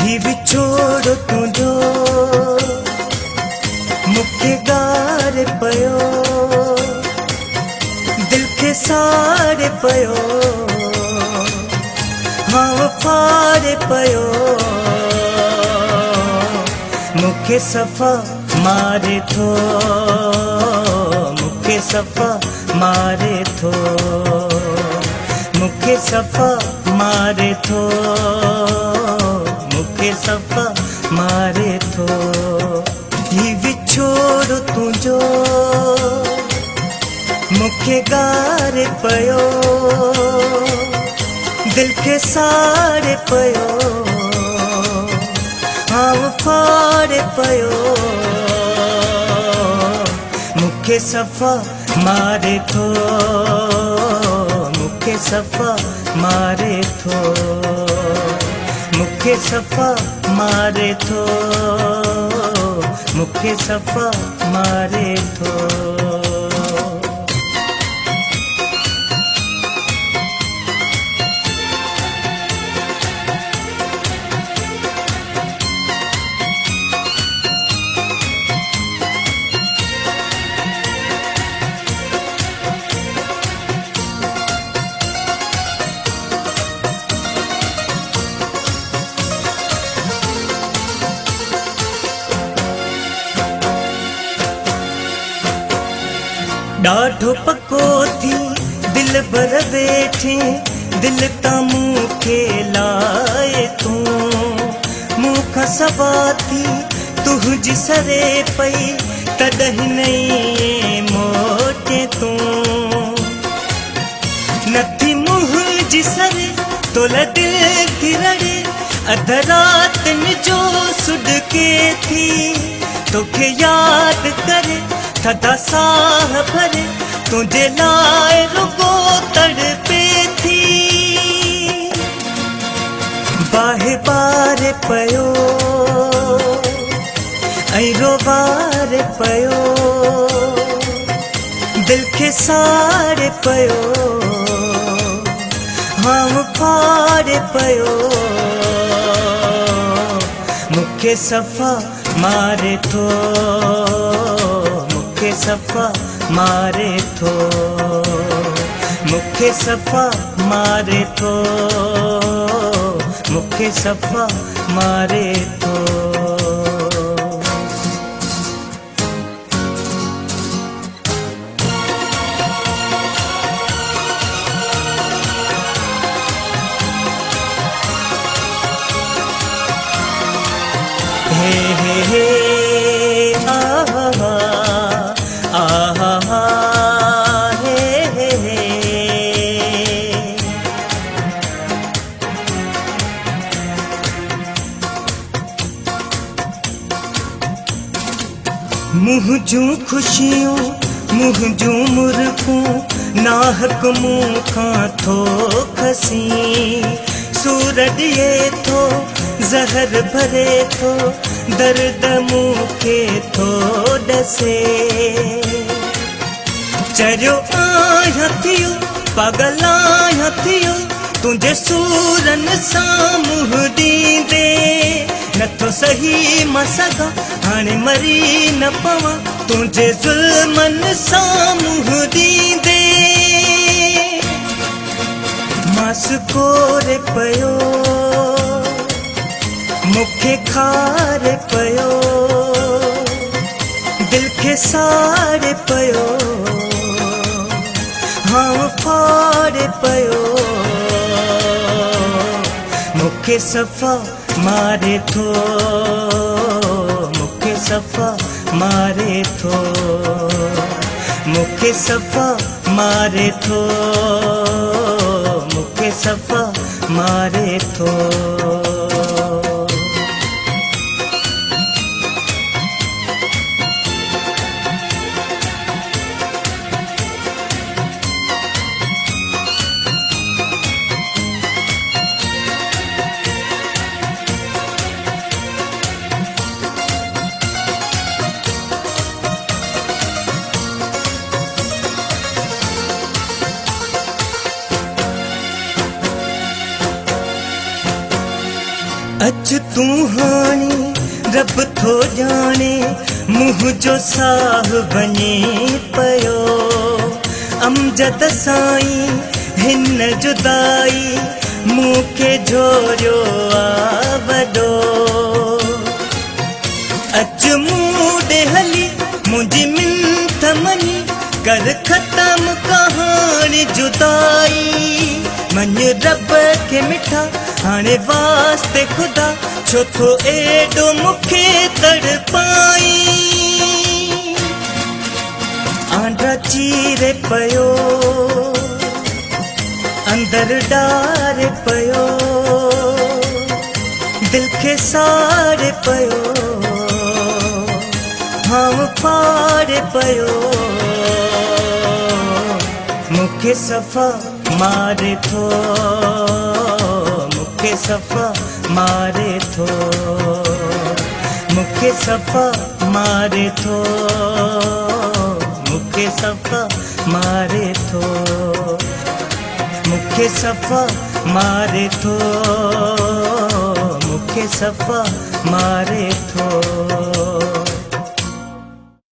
ही विछोड़ तुझो मुखे गारे पयो दिल के सारे पयो हाँ फारे पयो मुखे सफा मारे थो मुखे सफा मारे थो मुखे सफा मारे थो मुखे सफा मारे थो ही विछोड़ तुझो मुखे गारे पयो दिल के सारे पयो हाँ फाड़े पयो मुखे सफा मारे थो मुखे सफा मारे थो मुखे सफा मारे थो मुखे सफा मारे थो। डाढ़ो पको थी दिल भर वेठे दिल ता मुखे लाए तू मुख सवा थी तुझ सरे पई तॾहिं नहीं मोटे तू नथी मुंहिंजी सरे तोला दिल थी रड़े अध रातन जो सुडके थी तोखे याद करे थदा साह भरे तुझे लाए रुगो तड़पे थी बाहे बारे पयो ऐं रोबारे पयो दिल के सारे पयो हाँ फाड़े पयो मुखे सफा मारे थो मुखे सफा मारे थो मुखे सफा मारे थो मुखे सफा मारे थो। हे हे हे मुँह जूं खुशियों मुँह जूं मुर्खूं नाहक मुँह खां थो खसी सूर ॾिए थो ज़हर भरे थो दर्द मुखे थो ॾसे चरियो आहियां थियो पागल आहियां थियो तुंहिंजे सूरन सां मुंहुं ॾींदे नथो सही मां सघां हाणे मरी न पवां तुंहिंजे ज़ुल्मन सां मुंहुं ॾींदे मास कोरे पयो मुखे खारे पयो दिल के सारे पयो हाँ फाड़े पयो मुखे सफा मारे थो मुखे सफा मारे थो मुखे सफा मारे थो मुखे सफा मारे थो। अच तू हाणी रब थो जाने मुंह जो साह बने पयो अमजद साईं हिन जुदाई मूंखे झोरियो आ वॾो अच मूं ॾे हली मुंहिंजी मिंथ मनी कर ख़तम कहानी जुदाई मञ रब खे मिठा हाणे वास्ते ख़ुदा छो थो एॾो मूंखे तड़पाई आंडा चीरे पयो अंदर डारे पयो दिल खे साड़े पयो हम फाड़े पयो मूंखे सफ़ा मारे थो मूंखे सफ़ा मारे थो मूंखे सफ़ा मारे थो मूंखे सफ़ा मारे थो मूंखे सफ़ा मारे थो मूंखे सफ़ा मारे थो